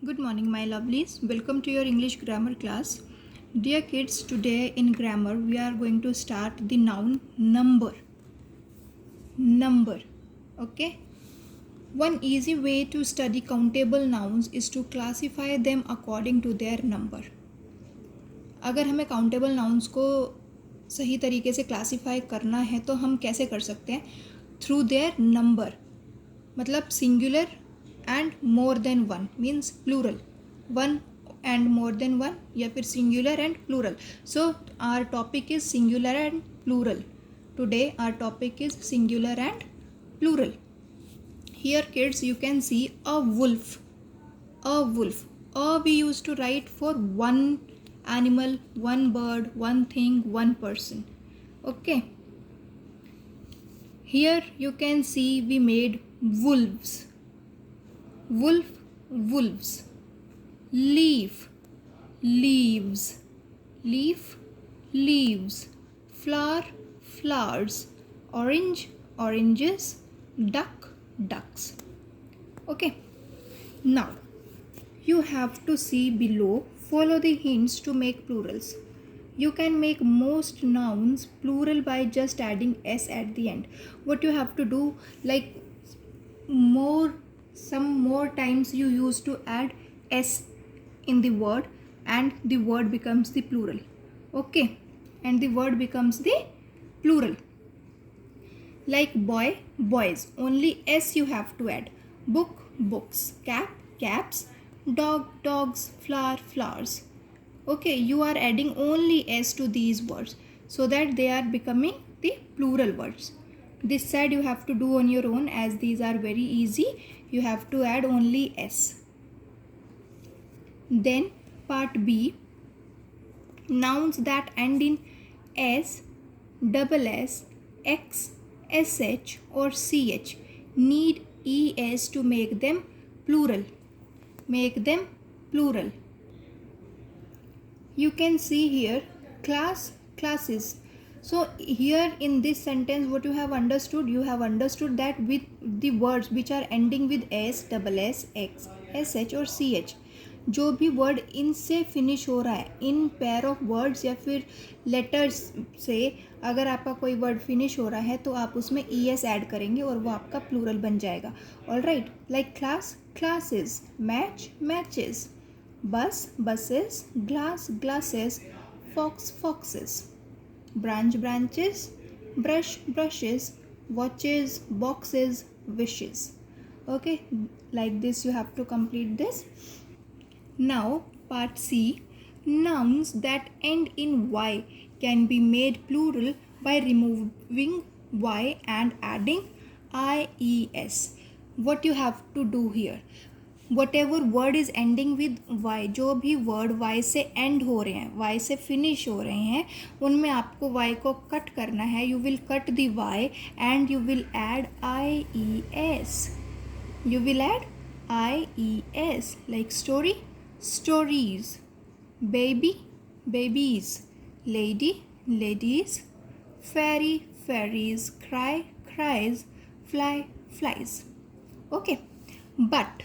Good morning, my lovelies. Welcome to your English grammar class. Dear kids, today in grammar we are going to start the noun number. Number. Okay? One easy way to study countable nouns is to classify them according to their number. अगर हमें countable nouns को सही तरीके से classify करना है तो हम कैसे कर सकते हैं? Through their number. मतलब singular and more than one means plural. One and more than one या फिर singular and plural. So our topic is singular and plural. Today our topic is singular and plural. Here kids you can see a wolf. A wolf. A we used to write for one animal, one bird, one thing, one person. Okay. Here you can see we made wolves. Wolf, wolves. Leaf, leaves. Leaf, leaves. Flower, flowers. Orange, oranges. Duck, ducks. Okay. Now you have to see below. Follow the hints to make plurals. You can make most nouns plural by just adding s at the end. What you have to do, like some more times you used to add s in the word and the word becomes the plural. Okay, and the word becomes the plural. Like boy, boys, only s you have to add. Book, books. Cap, caps. Dog, dogs. Flower, flowers. Okay, you are adding only s to these words so that they are becoming the plural words. This side you have to do on your own, as these are very easy. You have to add only s. Then part B, nouns that end in s, double s, x, sh or ch need es to make them plural. Make them plural. You can see here class, classes. So here in this sentence what you have understood? You have understood that with the words which are ending with s, double s, x, sh or ch, जो भी word इनसे finish हो रहा है, in pair of words या फिर letters से अगर आपका कोई वर्ड फिनिश हो रहा है तो आप उसमें es ऐड करेंगे और वो आपका प्लूरल बन जाएगा. All right. Like class, classes. Match, matches. बस, buses. Glass, glasses. Fox, foxes. Branch, branches. Brush, brushes. Watches, boxes, wishes. Okay, like this you have to complete this. Now part C, nouns that end in y can be made plural by removing y and adding ies. What you have to do here, whatever word is ending with y, जो भी word y से end हो रहे हैं, y से finish हो रहे हैं, उनमें आपको y को cut करना है. You will cut the y and you will add ies. You will add ies. Like story, stories. Baby, babies. Lady, ladies. Fairy, fairies. Cry, cries. Fly, flies. Okay, but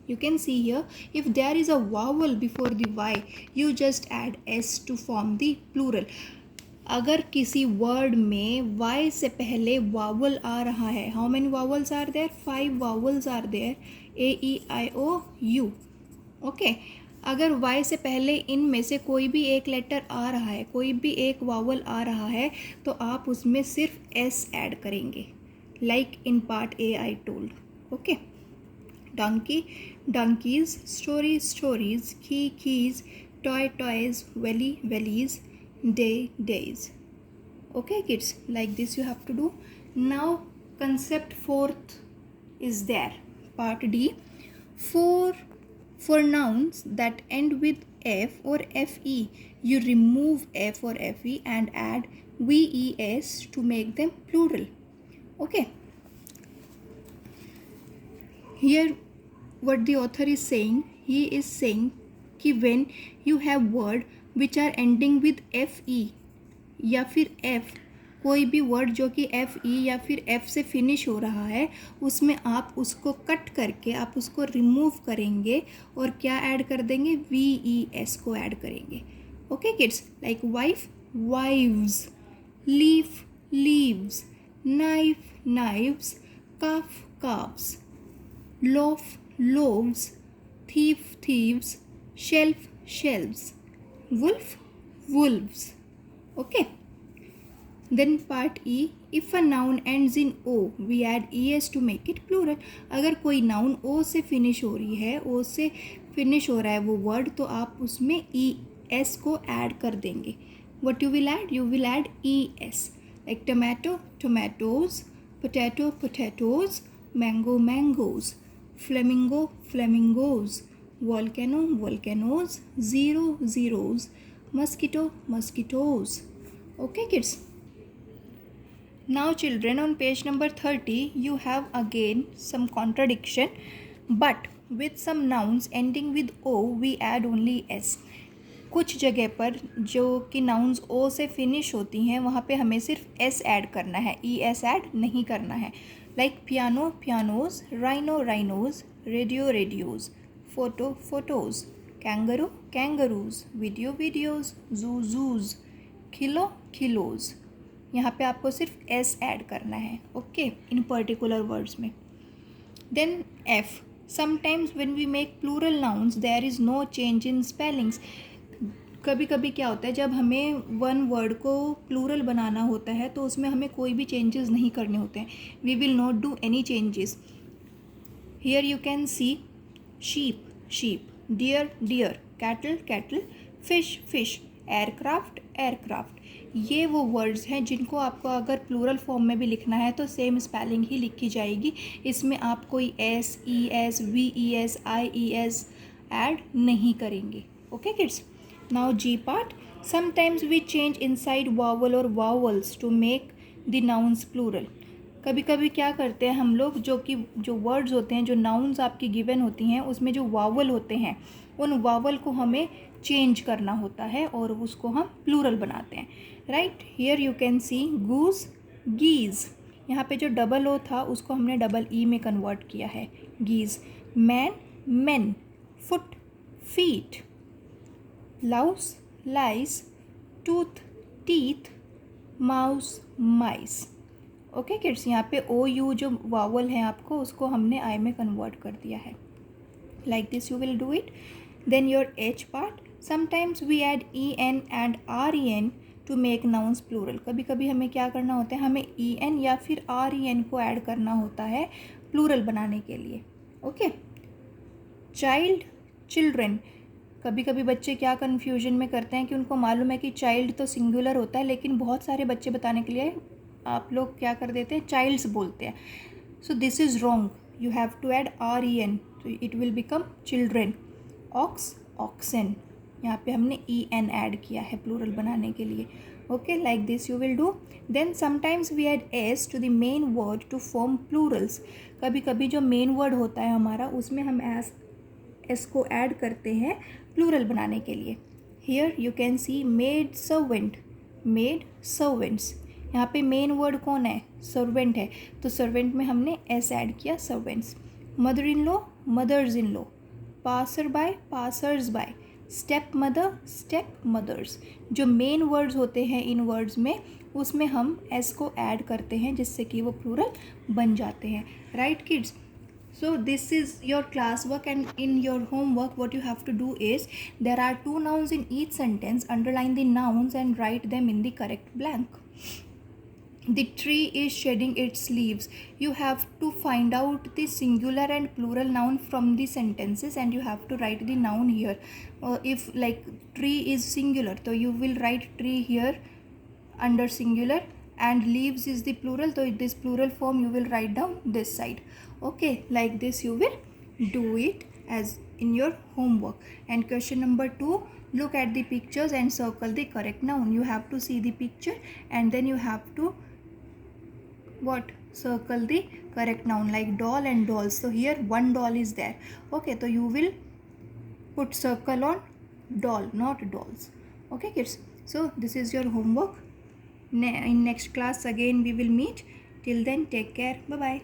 you can see here, if there is a vowel before the y, you just add s to form the plural. अगर किसी word में y से पहले vowel आ रहा है, how many vowels are there? 5 vowels are there. A E I O U. Okay, अगर y से पहले इनमें से कोई भी एक लेटर आ रहा है, कोई भी एक वावल आ रहा है, तो आप उसमें सिर्फ s ऐड करेंगे. Like in part A I told. Okay. Donkey, donkeys. Story, stories. Key, keys. Toy, toys. Valley, valleys. Day, days. Okay kids, like this you have to do. Now concept fourth is there, part D. For nouns that end with f or fe, you remove f or fe and add ves to make them plural. Okay, here what the author is saying, he is saying कि when you have word which are ending with fe या फिर f, कोई भी word जो कि F E या फिर F से फिनिश हो रहा है उसमें आप उसको कट करके आप उसको रिमूव करेंगे और क्या ऐड कर देंगे, वी ई एस को ऐड करेंगे. Okay kids, like wife wives, leaf leaves, knife knives, calf calves, loaf loaves, thief thieves, shelf shelves, wolf wolves. Okay. Then part E, if a noun ends in O we add es to make it plural. अगर कोई noun O से finish हो रही है, O से finish हो रहा है वो word, तो आप उसमें es को add कर देंगे. What you will add? You will add es. Like tomato tomatoes, potato potatoes, mango mangoes, flamingo flamingos, volcano volcanoes, zero zeros, mosquito mosquitoes. Okay kids. Now children, on page number 30 you have again some contradiction, but with some nouns ending with O we add only s. कुछ जगह पर जो कि nouns ओ से finish होती हैं वहाँ पे हमें सिर्फ एस ऐड करना है, ई एस ऐड नहीं करना है. Like piano pianos, rhino rhinos, radio radios, photo photos, kangaroo kangaroos, video videos, जू जूज, खिलो खिलोज. यहाँ पे आपको सिर्फ एस ऐड करना है. ओके, इन पर्टिकुलर वर्ड्स में. Then F, sometimes when we make plural nouns there is no change in spellings. कभी कभी क्या होता है, जब हमें वन वर्ड को प्लूरल बनाना होता है तो उसमें हमें कोई भी चेंजेस नहीं करने होते हैं. We will not do any changes. Here you can see sheep sheep, deer deer, cattle cattle, fish fish, aircraft aircraft. ये वो वर्ड्स हैं जिनको आपको अगर प्लूरल फॉर्म में भी लिखना है तो सेम स्पेलिंग ही लिखी जाएगी. इसमें आप कोई S E S V E S I E S add नहीं करेंगे. Okay kids. Now G part, sometimes we change inside vowel or vowels to make the nouns plural. कभी कभी क्या करते हैं हम लोग, जो वर्ड्स होते हैं, जो नाउन्स आपकी गिवन होती हैं उसमें जो वावल होते हैं उन वावल को हमें चेंज करना होता है और उसको हम प्लूरल बनाते हैं. Right, here you can see goose geese. यहाँ पे जो डबल ओ था उसको हमने डबल ई में कन्वर्ट किया है, geese. Man men, foot feet, louse lice, tooth teeth, mouse mice. Okay kids, यहाँ पे ओ यू जो वावल है आपको उसको हमने आई में कन्वर्ट कर दिया है. Like this you will do it. Then your H part, sometimes we add E N and R E N to make nouns plural. कभी कभी हमें क्या करना होता है, हमें ई एन या फिर आर ई एन को ऐड करना होता है प्लूरल बनाने के लिए. ओके. Child children. कभी कभी बच्चे क्या कन्फ्यूजन में करते हैं कि उनको मालूम है कि चाइल्ड तो सिंगुलर होता है, लेकिन बहुत सारे बच्चे बताने के लिए आप लोग क्या कर देते हैं, चाइल्ड्स बोलते हैं. So this is wrong. You have to add R E N, तो it will become children. Ox oxen, यहाँ पे हमने ई एन ऐड किया है प्लूरल बनाने के लिए. Okay, like this you will do. Then sometimes we add S to the main word to form plurals. कभी कभी जो मेन वर्ड होता है हमारा उसमें हम एस को ऐड करते हैं प्लूरल बनाने के लिए. Here you can C maid servant, made servants. यहाँ पे मेन वर्ड कौन है, सर्वेंट है, तो सर्वेंट में हमने एस ऐड किया, servants. Mother in law mothers in law, passer by passers by, step mother step mothers. जो मेन वर्ड्स होते हैं इन वर्ड्स में उसमें हम एस को ऐड करते हैं जिससे कि वो प्लूरल बन जाते हैं. Right kids. So this is your class work, and in your homework what you have to do is, there are two nouns in each sentence. Underline the nouns and write them in the correct blank. The tree is shedding its leaves. You have to find out the singular and plural noun from the sentences and you have to write the noun here. If like tree is singular, so you will write tree here under singular, and leaves is the plural, so this plural form you will write down this side. Okay, like this you will do it as in your homework. And question number 2, look at the pictures and circle the correct noun. You have to see the picture and then you have to what, circle the correct noun, like doll and dolls. So here one doll is there. Okay, so you will put circle on doll, not dolls. Okay kids, so this is your homework. In next class again we will meet. Till then, take care. Bye bye.